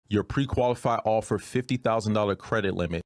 Your pre-qualified offer $50,000 credit limit.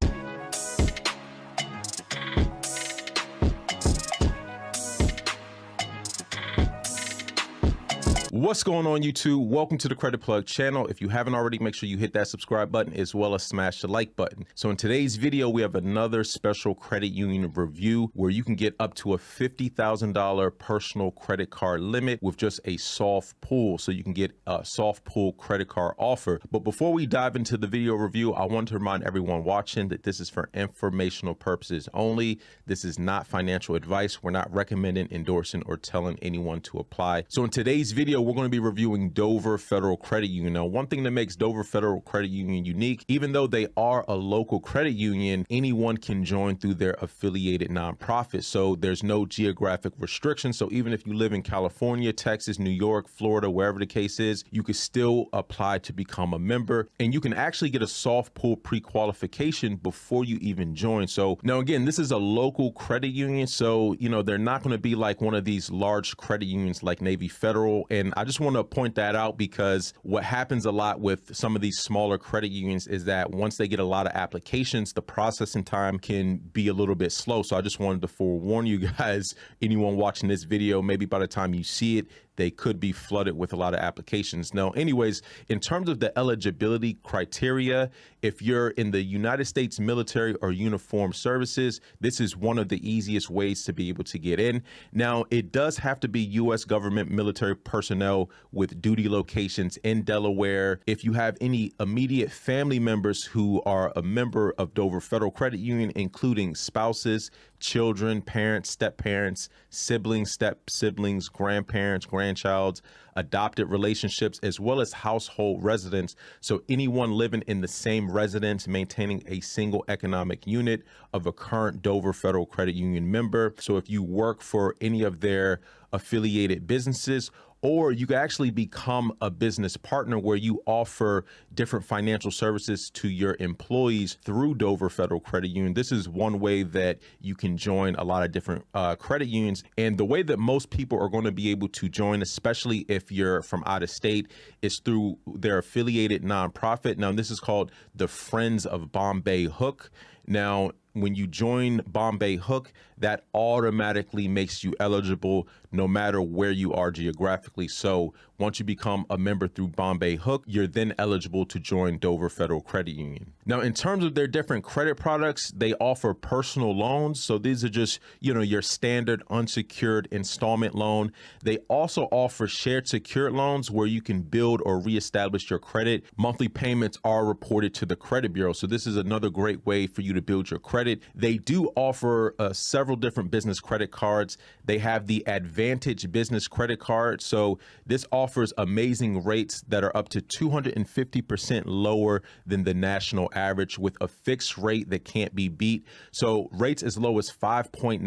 What's going on, YouTube? Welcome to the Credit Plug channel. If you haven't already, make sure you hit that subscribe button as well as smash the like button. So in today's video, we have another special credit union review where you can get up to a $50,000 personal credit card limit with just a soft pull. So you can get a soft pull credit card offer. But before we dive into the video review, I want to remind everyone watching that this is for informational purposes only. This is not financial advice. We're not recommending, endorsing, or telling anyone to apply. So in today's video, we're going to be reviewing Dover Federal Credit Union. Now, one thing that makes Dover Federal Credit Union unique, even though they are a local credit union, anyone can join through their affiliated nonprofit. So there's no geographic restriction. So even if you live in California, Texas, New York, Florida, wherever the case is, you can still apply to become a member. And you can actually get a soft pull pre-qualification before you even join. So now, again, this is a local credit union. So, they're not going to be like one of these large credit unions like Navy Federal. And I just want to point that out because what happens a lot with some of these smaller credit unions is that once they get a lot of applications, the processing time can be a little bit slow. So I just wanted to forewarn you guys, anyone watching this video, maybe by the time you see it, they could be flooded with a lot of applications. Now, anyways, in terms of the eligibility criteria, if you're in the United States military or uniformed services, this is one of the easiest ways to be able to get in. Now, it does have to be U.S. government military personnel with duty locations in Delaware. If you have any immediate family members who are a member of Dover Federal Credit Union, including spouses, children, parents, step-parents, siblings, step-siblings, grandparents, grandchilds, adopted relationships, as well as household residents. So anyone living in the same residence, maintaining a single economic unit of a current Dover Federal Credit Union member. So if you work for any of their affiliated businesses, or you can actually become a business partner where you offer different financial services to your employees through Dover Federal Credit Union. This is one way that you can join a lot of different credit unions. And the way that most people are going to be able to join, especially if you're from out of state, is through their affiliated nonprofit. Now, this is called the Friends of Bombay Hook. Now, when you join Bombay Hook, that automatically makes you eligible no matter where you are geographically. So once you become a member through Bombay Hook, you're then eligible to join Dover Federal Credit Union. Now, in terms of their different credit products, they offer personal loans. So these are just, your standard unsecured installment loan. They also offer shared secured loans where you can build or reestablish your credit. Monthly payments are reported to the credit bureau. So this is another great way for you to build your credit. They do offer several different business credit cards. They have the Advantage Business Credit Card. So this offers amazing rates that are up to 250% lower than the national average with a fixed rate that can't be beat. So rates as low as 5.99%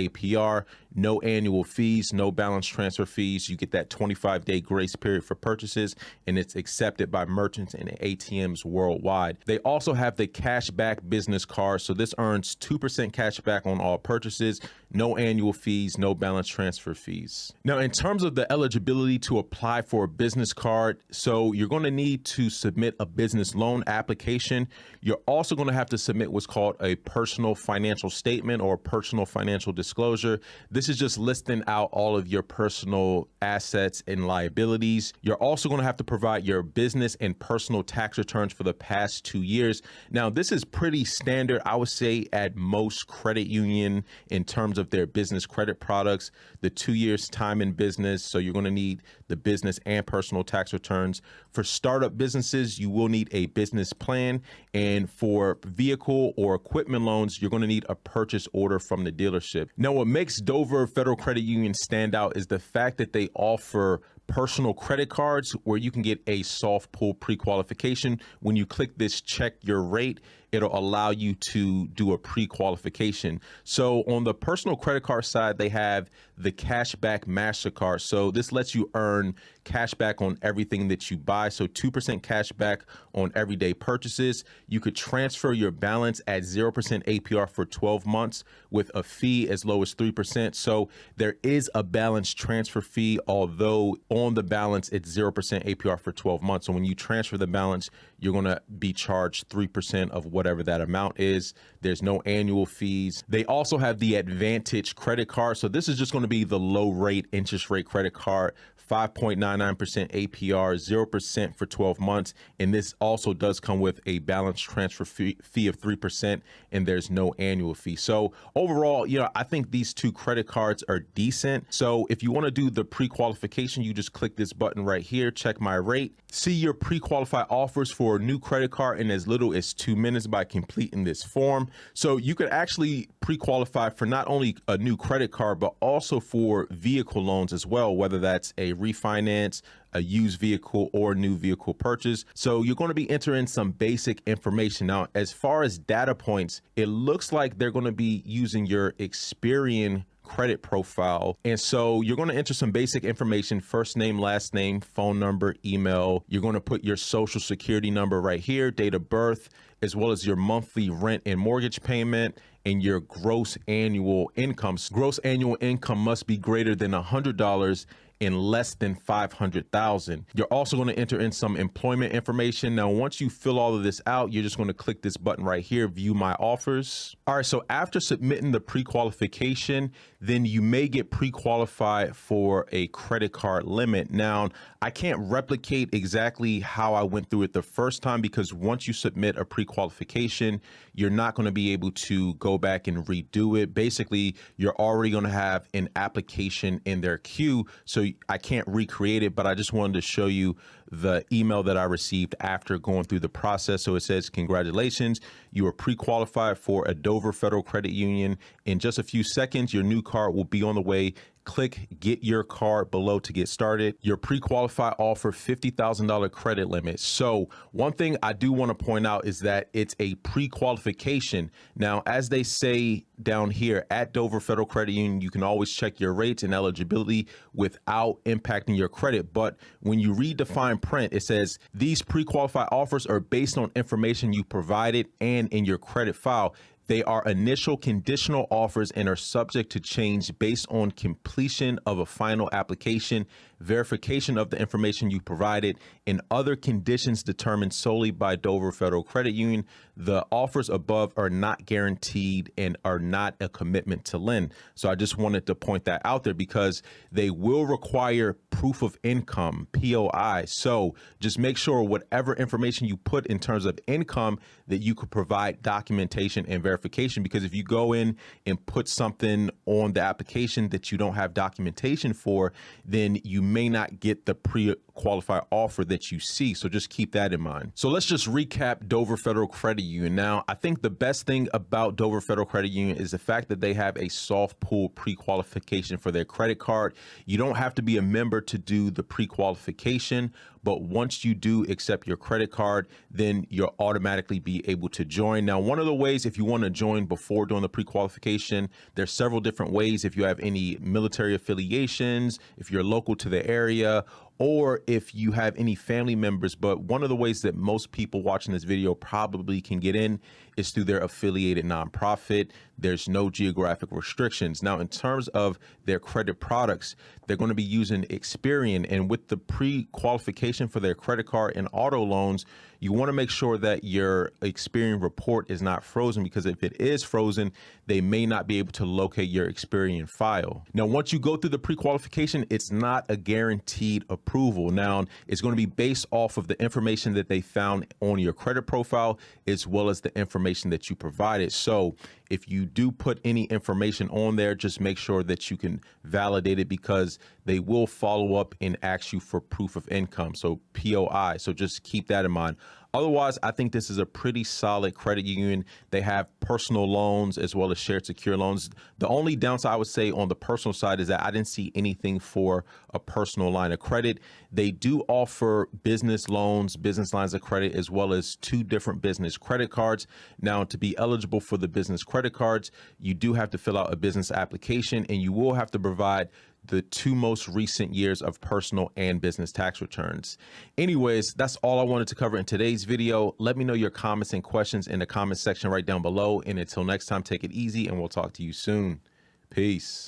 APR, no annual fees, no balance transfer fees. You get that 25-day grace period for purchases, and it's accepted by merchants and ATMs worldwide. They also have the cashback business card. So this earns 2% cash back on all purchases, no annual fees, no balance transfer fees. Now, in terms of the eligibility to apply for a business card, so you're going to need to submit a business loan application. You're also going to have to submit what's called a personal financial statement or personal financial disclosure. This is just listing out all of your personal assets and liabilities. You're also going to have to provide your business and personal tax returns for the past 2 years. Now, this is pretty standard, I would say, at most credit union in terms of their business credit products. The 2 years time in business, so you're going to need the business and personal tax returns. For startup businesses, you will need a business plan. And for vehicle or equipment loans, you're going to need a purchase order from the dealership. Now, what makes Dover Federal Credit Union stand out is the fact that they offer personal credit cards where you can get a soft pull pre-qualification. When you click this check your rate, it'll allow you to do a pre-qualification. So on the personal credit card side, they have the cashback MasterCard. So this lets you earn cash back on everything that you buy. So 2% cash back on everyday purchases. You could transfer your balance at 0% APR for 12 months with a fee as low as 3%. So there is a balance transfer fee, although on the balance, it's 0% APR for 12 months. So when you transfer the balance, you're going to be charged 3% of whatever that amount is. There's no annual fees. They also have the Advantage credit card. So this is just going to be the low rate interest rate credit card, 5.99% APR, 0% for 12 months. And this also does come with a balance transfer fee of 3%, and there's no annual fee. So overall, I think these two credit cards are decent. So if you want to do the pre-qualification, you just click this button right here, check my rate, see your pre-qualified offers for a new credit card in as little as 2 minutes by completing this form. So you could actually pre-qualify for not only a new credit card, but also for vehicle loans as well, whether that's a refinance, a used vehicle, or new vehicle purchase. So you're going to be entering some basic information. Now, as far as data points, it looks like they're going to be using your Experian credit profile. And so you're going to enter some basic information: first name, last name, phone number, email. You're going to put your social security number right here, date of birth, as well as your monthly rent and mortgage payment, and your gross annual income. Gross annual income must be greater than $100 and less than $500,000. You're also going to enter in some employment information. Now, once you fill all of this out, you're just going to click this button right here, view my offers. All right, so after submitting the pre-qualification, then you may get pre-qualified for a credit card limit. Now, I can't replicate exactly how I went through it the first time, because once you submit a pre-qualification, you're not going to be able to go back and redo it. Basically, you're already going to have an application in their queue, so I can't recreate it, but I just wanted to show you the email that I received after going through the process. So it says, congratulations, you are pre-qualified for a Dover Federal Credit Union. In just a few seconds, your new card will be on the way. Click get your card below to get started. Your pre-qualified offer $50,000 credit limit. So one thing I do want to point out is that it's a pre-qualification. Now, as they say down here at Dover Federal Credit Union, you can always check your rates and eligibility without impacting your credit. But when you read the fine print, it says these pre-qualified offers are based on information you provided and in your credit file. They are initial conditional offers and are subject to change based on completion of a final application, verification of the information you provided, and other conditions determined solely by Dover Federal Credit Union. The offers above are not guaranteed and are not a commitment to lend. So I just wanted to point that out there, because they will require proof of income, POI. So just make sure whatever information you put in terms of income, that you could provide documentation and verification, because if you go in and put something on the application that you don't have documentation for, then you may not get the pre-qualified offer that you see. So just keep that in mind. So let's just recap Dover Federal Credit Union. Now, I think the best thing about Dover Federal Credit Union is the fact that they have a soft pull pre-qualification for their credit card. You don't have to be a member to do the pre-qualification, but once you do accept your credit card, then you'll automatically be able to join. Now, one of the ways, if you want to join before doing the pre-qualification, there's several different ways. If you have any military affiliations, if you're local to the area, or if you have any family members. But one of the ways that most people watching this video probably can get in is through their affiliated nonprofit. There's no geographic restrictions. Now, in terms of their credit products, they're going to be using Experian, and with the pre-qualification for their credit card and auto loans, you want to make sure that your Experian report is not frozen, because if it is frozen, they may not be able to locate your Experian file. Now, once you go through the pre-qualification, it's not a guaranteed approval. Now, it's going to be based off of the information that they found on your credit profile, as well as the information that you provided. So if you do put any information on there, just make sure that you can validate it, because they will follow up and ask you for proof of income, so POI. So just keep that in mind. Otherwise, I think this is a pretty solid credit union. They have personal loans as well as shared secure loans. The only downside I would say on the personal side is that I didn't see anything for a personal line of credit. They do offer business loans, business lines of credit, as well as 2 different business credit cards. Now, to be eligible for the business credit cards, you do have to fill out a business application, and you will have to provide the 2 most recent years of personal and business tax returns. Anyways, that's all I wanted to cover in today's video. Let me know your comments and questions in the comment section right down below. And until next time, take it easy and we'll talk to you soon. Peace.